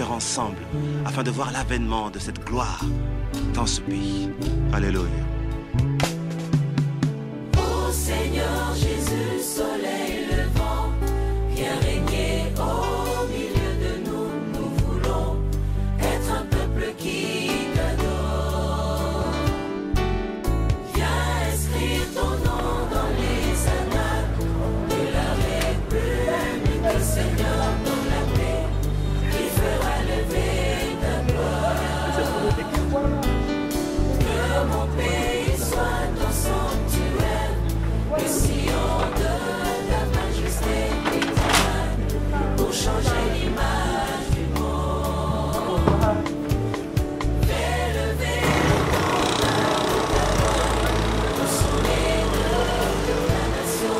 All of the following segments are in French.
faire ensemble afin de voir l'avènement de cette gloire dans ce pays. Alléluia. Ô Seigneur Jésus, soleil levant, viens régner au milieu de nous. Nous voulons être un peuple qui t'adore. Viens inscrire ton nom dans les annales de la République, Seigneur, dans la paix qui fera lever ta gloire. Que mon pays soit ton sanctuaire, le sillon de ta majesté éternelle, pour changer l'image du monde. Fais lever le monde à toute ta voix, au sommet de la nation,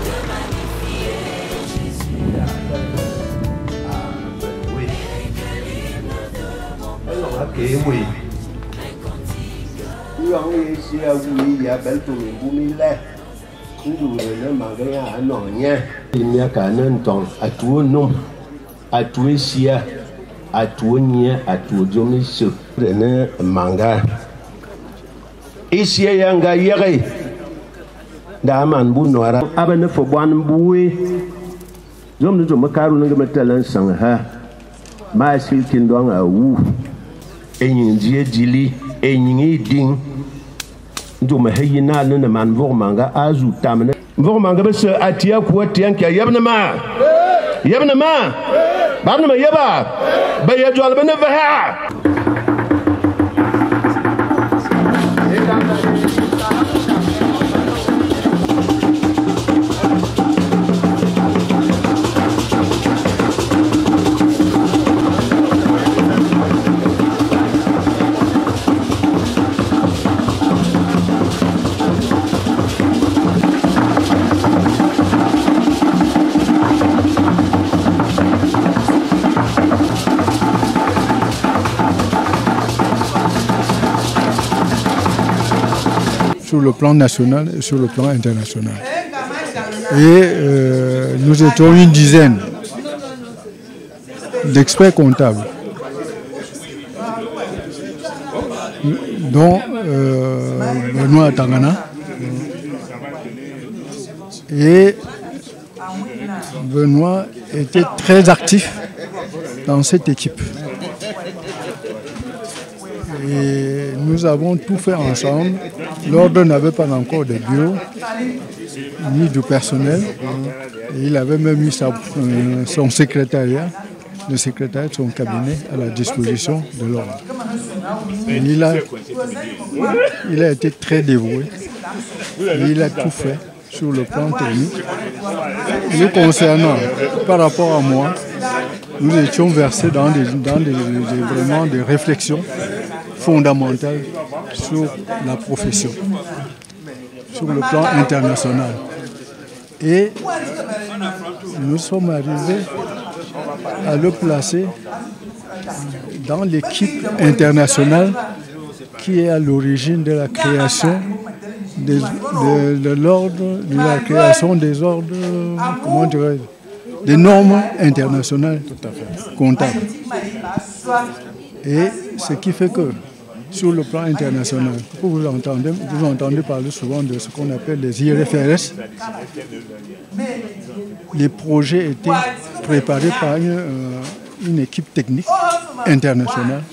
de magnifier Jésus. Et que l'hymne de mon peuple Isia yanga yere da man bu noara abane fo bwan buwe zom no mo karu nga metalan sang ha ma sil kin dong a wu enyin die jili enyin ding ndo me hayina na man vor manga azu tamne vor manga bes atia ko tian ka yabna ma babna ma yaba ba ya jwal bane fa ha sur le plan national et sur le plan international. Et nous étions une dizaine d'experts comptables, dont Benoît Tangana. Et Benoît était très actif dans cette équipe. Et nous avons tout fait ensemble. L'ordre n'avait pas encore de bureau, ni de personnel. Et il avait même mis son secrétariat, le secrétariat de son cabinet à la disposition de l'ordre. Il a été très dévoué. Et il a tout fait sur le plan technique. Et concernant, par rapport à moi, nous étions versés dans vraiment des réflexions fondamentales sur la profession, sur le plan international. Et nous sommes arrivés à le placer dans l'équipe internationale qui est à l'origine de la création de l'ordre, de la création des ordres, comment dirais-je, des normes internationales comptables. Et ce qui fait que, sur le plan international, vous entendez parler souvent de ce qu'on appelle les IRFRS. Les projets étaient préparés par une équipe technique internationale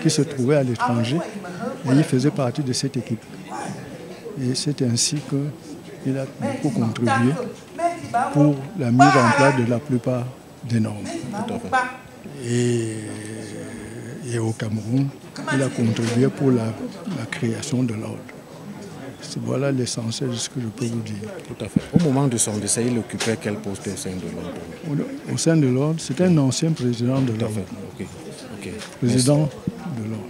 qui se trouvait à l'étranger et il faisait partie de cette équipe. Et c'est ainsi qu'il a beaucoup contribué pour la mise en place de la plupart des normes. Et au Cameroun, il a contribué pour la création de l'ordre. Voilà l'essentiel de ce que je peux vous dire. Tout à fait. Au moment de son décès, il occupait quel poste au sein de l'ordre? Au sein de l'ordre, c'était un ancien président de l'ordre. Président de l'ordre.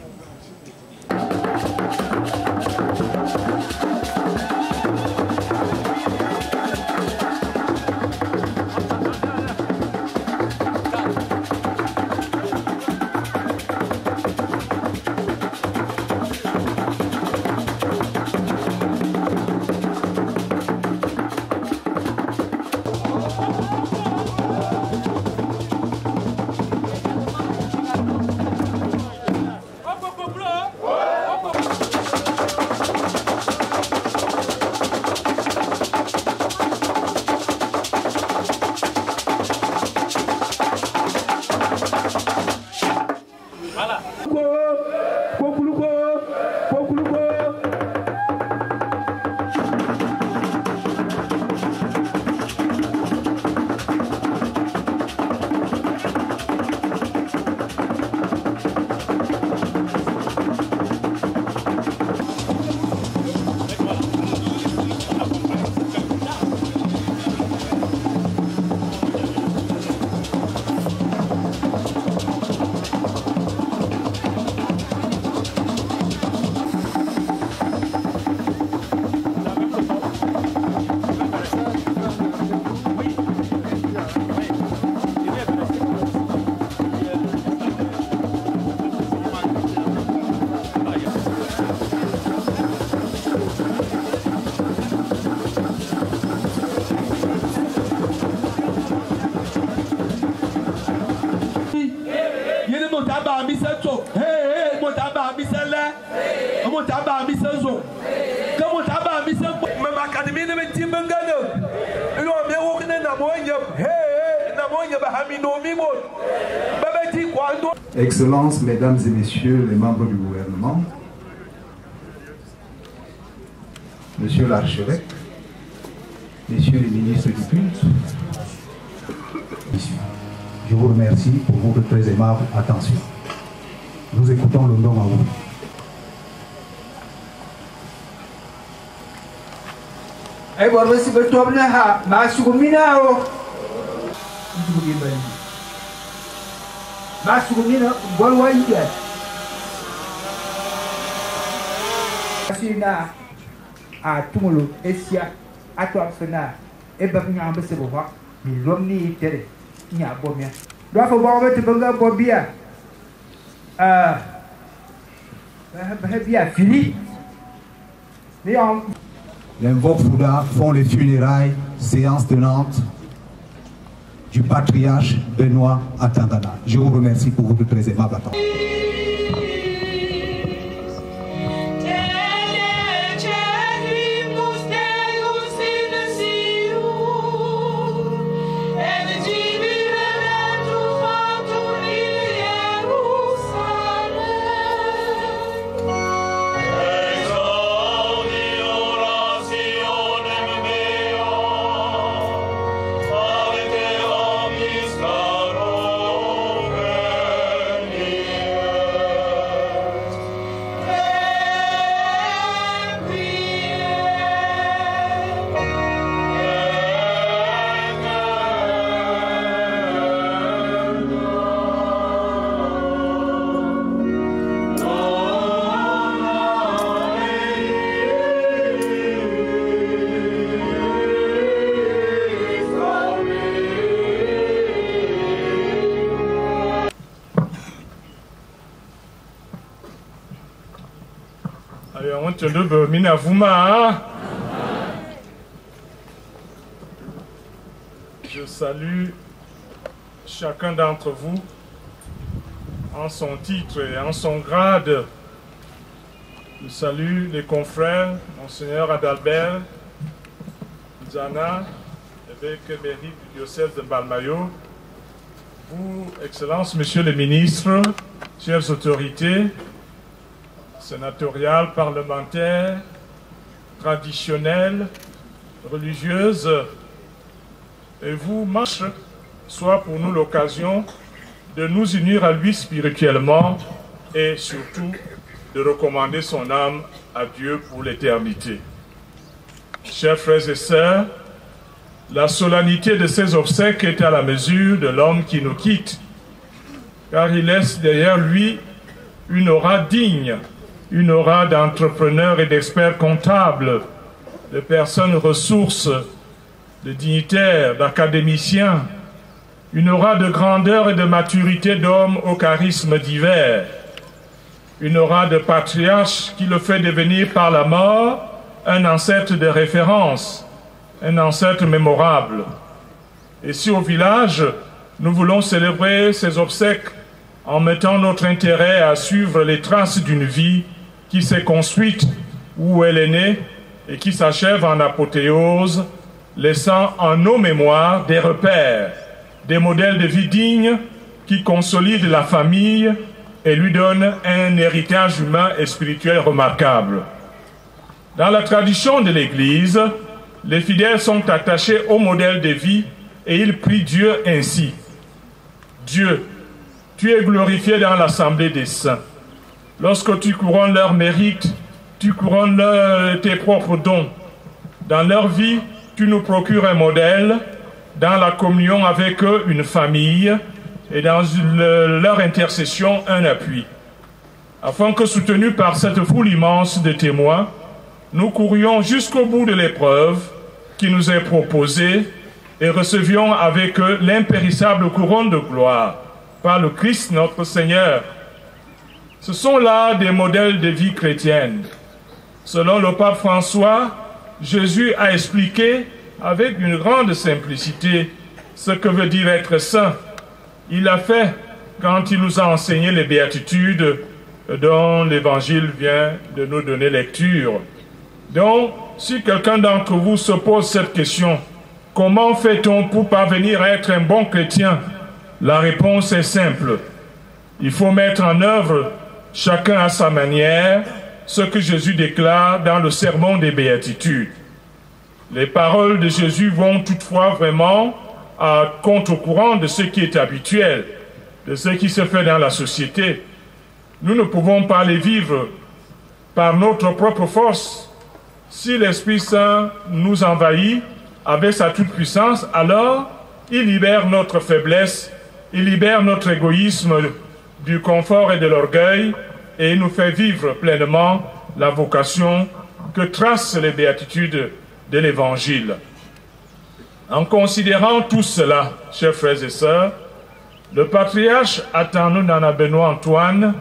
Excellences, Mesdames et Messieurs les membres du gouvernement, Monsieur l'archevêque, Messieurs les ministres du culte, je vous remercie pour votre très aimable attention. Nous écoutons le nom à vous. Les Mbok-Fouda font les funérailles, séance tenante du patriarche Benoît Atangana. Je vous remercie pour votre très aimable attention. Je salue chacun d'entre vous en son titre et en son grade. Je salue les confrères, Monseigneur Adalbert Zana, évêque émérite du diocèse de Balmayo, vous, Excellences, Messieurs les ministres, chères autorités, sénatoriales, parlementaires, traditionnelles, religieuses, et vous, marche, soit pour nous l'occasion de nous unir à lui spirituellement et surtout de recommander son âme à Dieu pour l'éternité. Chers frères et sœurs, la solennité de ces obsèques est à la mesure de l'homme qui nous quitte, car il laisse derrière lui une aura digne, une aura d'entrepreneurs et d'experts comptables, de personnes ressources, de dignitaires, d'académiciens, une aura de grandeur et de maturité d'hommes aux charismes divers, une aura de patriarche qui le fait devenir par la mort un ancêtre de référence, un ancêtre mémorable. Et si au village, nous voulons célébrer ces obsèques en mettant notre intérêt à suivre les traces d'une vie qui s'est construite où elle est née et qui s'achève en apothéose, laissant en nos mémoires des repères, des modèles de vie dignes qui consolident la famille et lui donnent un héritage humain et spirituel remarquable. Dans la tradition de l'Église, les fidèles sont attachés au modèle de vie et ils prient Dieu ainsi. Dieu, tu es glorifié dans l'assemblée des saints. Lorsque tu couronnes leurs mérites, tu couronnes tes propres dons. Dans leur vie, tu nous procures un modèle, dans la communion avec eux, une famille, et dans leur intercession, un appui. Afin que, soutenus par cette foule immense de témoins, nous courions jusqu'au bout de l'épreuve qui nous est proposée et recevions avec eux l'impérissable couronne de gloire par le Christ notre Seigneur. Ce sont là des modèles de vie chrétienne. Selon le pape François, Jésus a expliqué avec une grande simplicité ce que veut dire être saint. Il l'a fait quand il nous a enseigné les béatitudes dont l'Évangile vient de nous donner lecture. Donc, si quelqu'un d'entre vous se pose cette question, comment fait-on pour parvenir à être un bon chrétien? La réponse est simple. Il faut mettre en œuvre, chacun à sa manière, ce que Jésus déclare dans le sermon des béatitudes. Les paroles de Jésus vont toutefois vraiment à contre-courant de ce qui est habituel, de ce qui se fait dans la société. Nous ne pouvons pas les vivre par notre propre force. Si l'Esprit Saint nous envahit avec sa toute-puissance, alors il libère notre faiblesse, il libère notre égoïsme du confort et de l'orgueil et il nous fait vivre pleinement la vocation que tracent les béatitudes de l'Évangile. En considérant tout cela, chers frères et sœurs, le patriarche Atanunana Benoît Antoine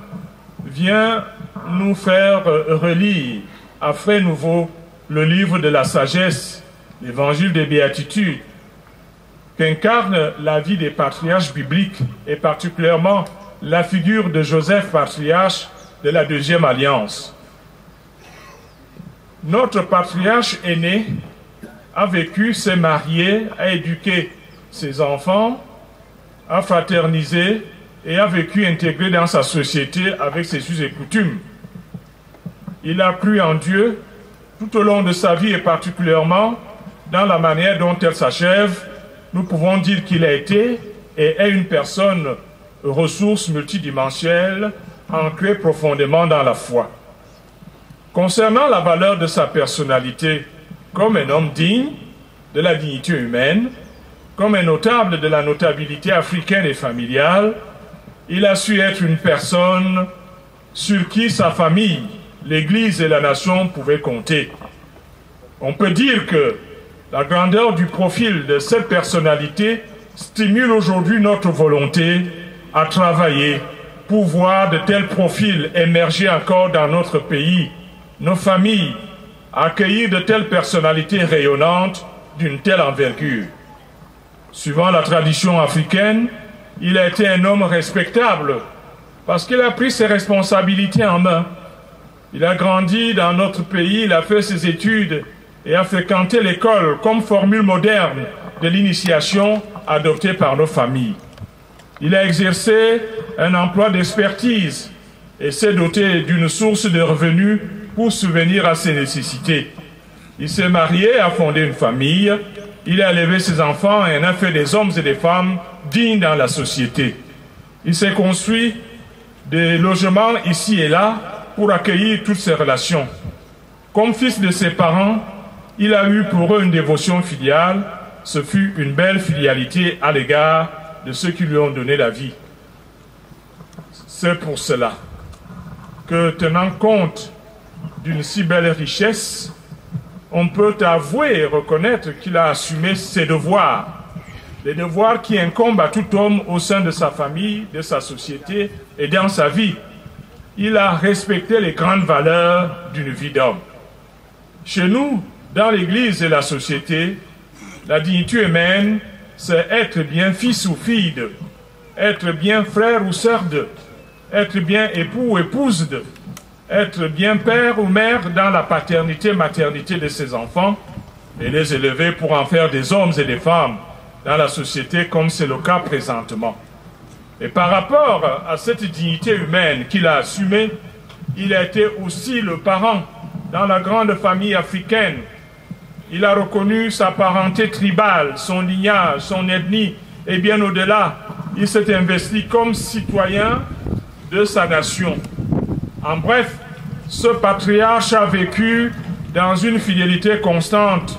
vient nous faire relire à frais nouveau le livre de la sagesse, l'Évangile des béatitudes, qu'incarne la vie des patriarches bibliques et particulièrement la figure de Joseph, patriarche de la Deuxième Alliance. Notre patriarche aîné a vécu, s'est marié, a éduqué ses enfants, a fraternisé et a vécu intégré dans sa société avec ses us et coutumes. Il a cru en Dieu tout au long de sa vie et particulièrement dans la manière dont elle s'achève. Nous pouvons dire qu'il a été et est une personne ressource multidimensionnelle ancrée profondément dans la foi. Concernant la valeur de sa personnalité, comme un homme digne de la dignité humaine, comme un notable de la notabilité africaine et familiale, il a su être une personne sur qui sa famille, l'Église et la nation pouvaient compter. On peut dire que la grandeur du profil de cette personnalité stimule aujourd'hui notre volonté à travailler pour voir de tels profils émerger encore dans notre pays, nos familles, accueillir de telles personnalités rayonnantes d'une telle envergure. Suivant la tradition africaine, il a été un homme respectable parce qu'il a pris ses responsabilités en main. Il a grandi dans notre pays, il a fait ses études et a fréquenté l'école comme formule moderne de l'initiation adoptée par nos familles. Il a exercé un emploi d'expertise et s'est doté d'une source de revenus pour subvenir à ses nécessités. Il s'est marié, a fondé une famille, il a élevé ses enfants et en a fait des hommes et des femmes dignes dans la société. Il s'est construit des logements ici et là pour accueillir toutes ses relations. Comme fils de ses parents, il a eu pour eux une dévotion filiale. Ce fut une belle filialité à l'égard de ceux qui lui ont donné la vie. C'est pour cela que, tenant compte d'une si belle richesse, on peut avouer et reconnaître qu'il a assumé ses devoirs, les devoirs qui incombent à tout homme au sein de sa famille, de sa société et dans sa vie. Il a respecté les grandes valeurs d'une vie d'homme. Chez nous, dans l'Église et la société, la dignité humaine, c'est être bien fils ou fille de, être bien frère ou sœur de, être bien époux ou épouse de, être bien père ou mère dans la paternité, maternité de ses enfants et les élever pour en faire des hommes et des femmes dans la société comme c'est le cas présentement. Et par rapport à cette dignité humaine qu'il a assumée, il a été aussi le parent dans la grande famille africaine. Il a reconnu sa parenté tribale, son lignage, son ethnie et bien au-delà, il s'est investi comme citoyen de sa nation. En bref, ce patriarche a vécu dans une fidélité constante.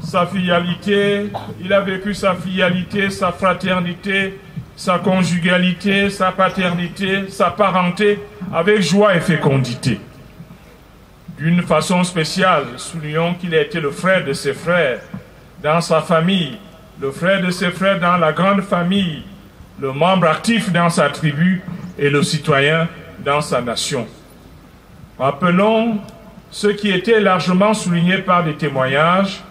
Sa filialité, il a vécu sa filialité, sa fraternité, sa conjugalité, sa paternité, sa parenté avec joie et fécondité. D'une façon spéciale, soulignons qu'il a été le frère de ses frères dans sa famille, le frère de ses frères dans la grande famille, le membre actif dans sa tribu et le citoyen dans sa nation. Rappelons ce qui était largement souligné par des témoignages.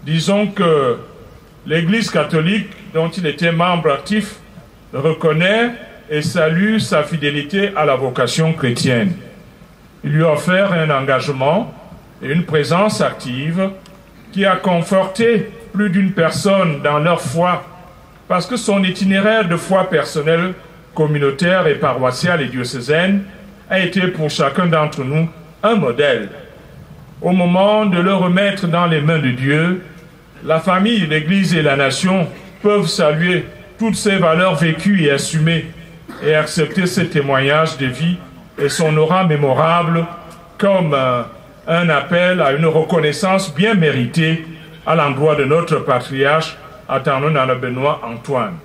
Disons que l'Église catholique, dont il était membre actif, reconnaît et salue sa fidélité à la vocation chrétienne. Il lui a offert un engagement et une présence active qui a conforté plus d'une personne dans leur foi, parce que son itinéraire de foi personnelle, communautaire et paroissiale et diocésaine a été pour chacun d'entre nous un modèle. Au moment de le remettre dans les mains de Dieu, la famille, l'Église et la nation peuvent saluer toutes ces valeurs vécues et assumées et accepter ces témoignages de vie et son aura mémorable comme un appel à une reconnaissance bien méritée à l'endroit de notre patriarche Atanonana Benoît Antoine.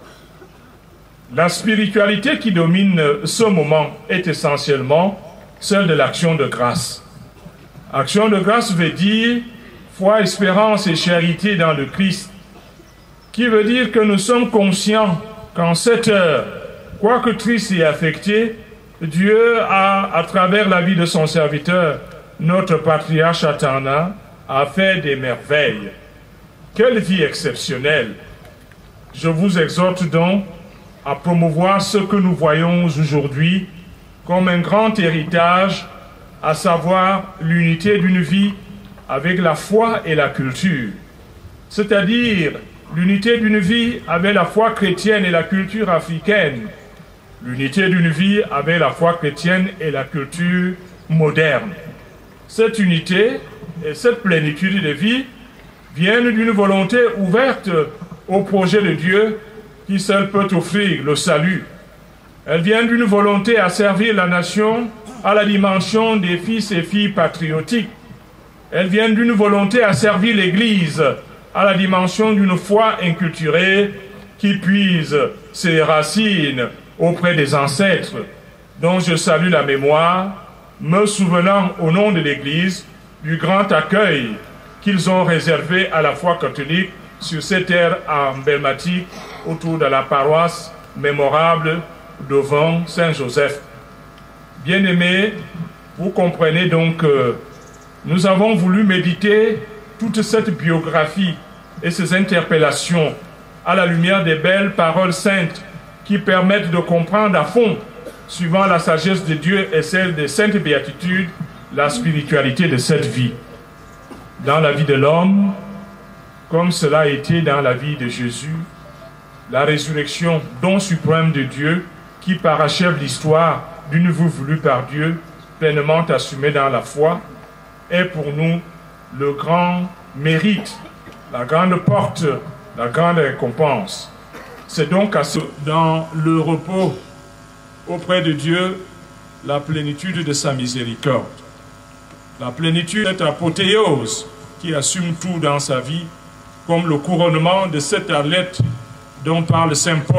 La spiritualité qui domine ce moment est essentiellement celle de l'action de grâce. Action de grâce veut dire foi, espérance et charité dans le Christ, qui veut dire que nous sommes conscients qu'en cette heure, quoique triste et affecté, Dieu a, à travers la vie de son serviteur, notre patriarche Atana, a fait des merveilles. Quelle vie exceptionnelle! Je vous exhorte donc à promouvoir ce que nous voyons aujourd'hui comme un grand héritage, à savoir l'unité d'une vie avec la foi et la culture, c'est-à-dire l'unité d'une vie avec la foi chrétienne et la culture africaine, l'unité d'une vie avec la foi chrétienne et la culture moderne. Cette unité et cette plénitude de vie viennent d'une volonté ouverte au projet de Dieu qui seul peut offrir le salut. Elles viennent d'une volonté à servir la nation à la dimension des fils et filles patriotiques. Elles viennent d'une volonté à servir l'Église à la dimension d'une foi inculturée qui puise ses racines auprès des ancêtres, dont je salue la mémoire, me souvenant au nom de l'Église du grand accueil qu'ils ont réservé à la foi catholique sur ces terres emblématiques autour de la paroisse mémorable d'Auvon Saint-Joseph. Bien-aimés, vous comprenez donc que nous avons voulu méditer toute cette biographie et ces interpellations à la lumière des belles paroles saintes qui permettent de comprendre à fond, suivant la sagesse de Dieu et celle des saintes béatitudes, la spiritualité de cette vie. Dans la vie de l'homme, comme cela a été dans la vie de Jésus, la résurrection, don suprême de Dieu, qui parachève l'histoire d'une vie voulue par Dieu, pleinement assumée dans la foi, est pour nous le grand mérite, la grande porte, la grande récompense. C'est donc dans le repos auprès de Dieu la plénitude de sa miséricorde. La plénitude de cette apothéose qui assume tout dans sa vie, comme le couronnement de cette athlète dont parle Saint Paul.